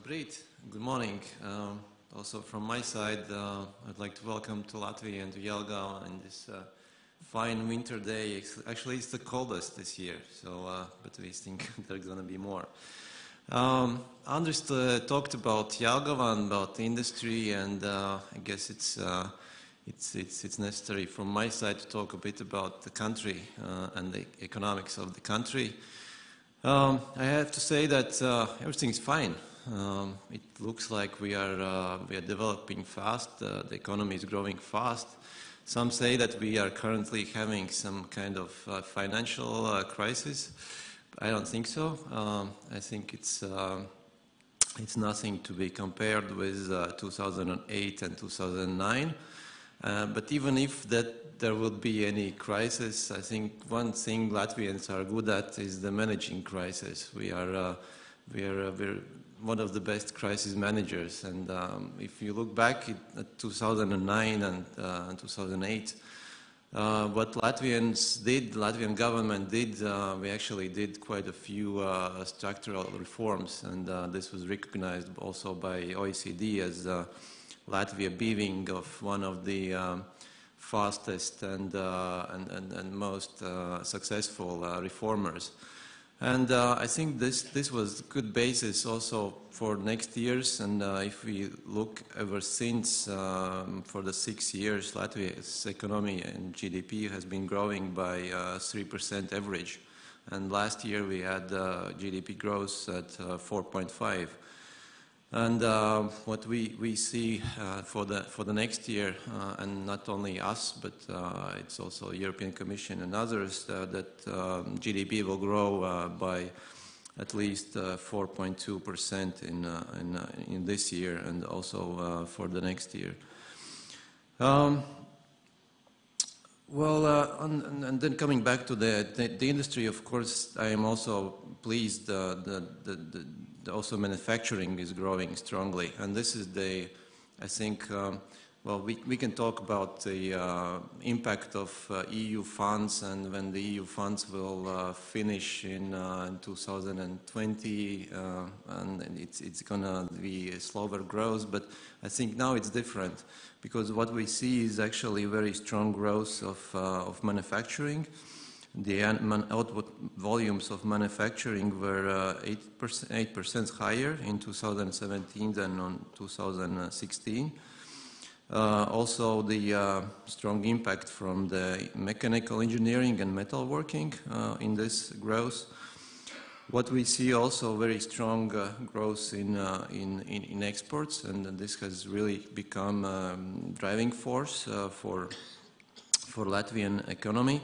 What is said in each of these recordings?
Great. Good morning. Also from my side, I'd like to welcome to Latvia and to Jelgava in this fine winter day. Actually, it's the coldest this year, so but we think there's going to be more. Andres talked about Jelgava and about the industry, and I guess it's necessary from my side to talk a bit about the country and the economics of the country. I have to say that everything is fine. It looks like we are developing fast. The economy is growing fast. Some say that we are currently having some kind of financial crisis. I don't think so. I think it's nothing to be compared with 2008 and 2009. But even if there would be any crisis, I think one thing Latvians are good at is the managing crisis. We're one of the best crisis managers, and if you look back at 2009 and 2008, what Latvian government did, we actually did quite a few structural reforms, and this was recognized also by OECD as Latvia being of one of the fastest and most successful reformers. And I think this was good basis also for next years. And if we look ever since, for the 6 years, Latvia's economy and GDP has been growing by 3% average. And last year we had GDP growth at 4.5. And what we see for the next year, and not only us, but it's also European Commission and others, that GDP will grow by at least 4.2% in this year, and also for the next year. And then coming back to the industry, of course, I am also pleased also manufacturing is growing strongly, and this is I think, we can talk about the impact of EU funds, and when the EU funds will finish in 2020, and it's gonna be a slower growth, but I think now it's different, because what we see is actually very strong growth of manufacturing. The output volumes of manufacturing were 8% higher in 2017 than in 2016. Also, the strong impact from the mechanical engineering and metalworking in this growth. What we see also very strong growth in exports, and this has really become a driving force for Latvian economy.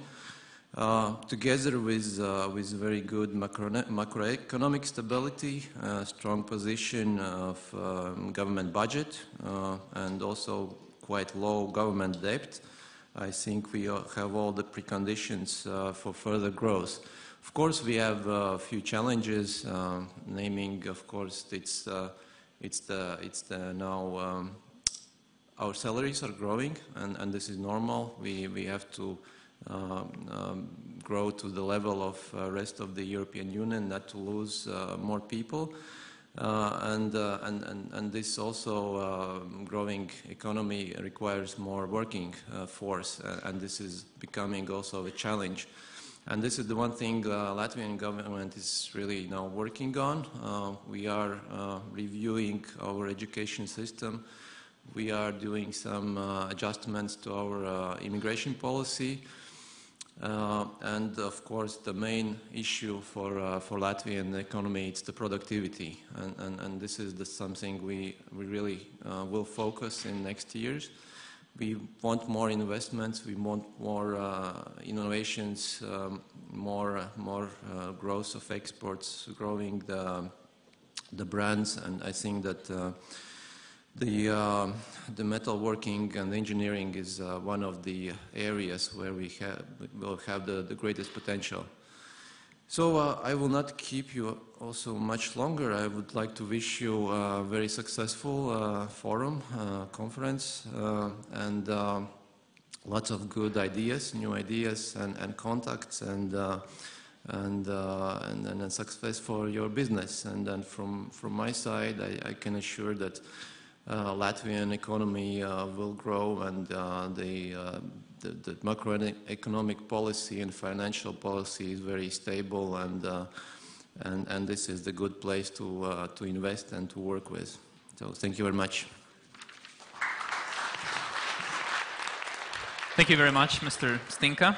Together with very good macroeconomic stability, strong position of government budget, and also quite low government debt, I think we have all the preconditions for further growth. Of course, we have a few challenges, naming, of course, now our salaries are growing, and this is normal. We have to grow to the level of rest of the European Union, not to lose more people, and this also growing economy requires more working force, and this is becoming also a challenge. And this is the one thing Latvian government is really now working on. We are reviewing our education system. We are doing some adjustments to our immigration policy. And of course, the main issue for Latvian economy is the productivity, and this is something we really will focus in next years. We want more investments, we want more innovations, more growth of exports, growing the brands, and I think that the metalworking and engineering is one of the areas where we will have the greatest potential. So I will not keep you also much longer. I would like to wish you a very successful forum, conference, and lots of good ideas, new ideas, and contacts, and and a success for your business. And then from my side, I can assure that Latvian economy will grow, and the macroeconomic policy and financial policy is very stable, and this is the good place to invest and to work with. So thank you very much. Thank you very much, Mr. Stinka.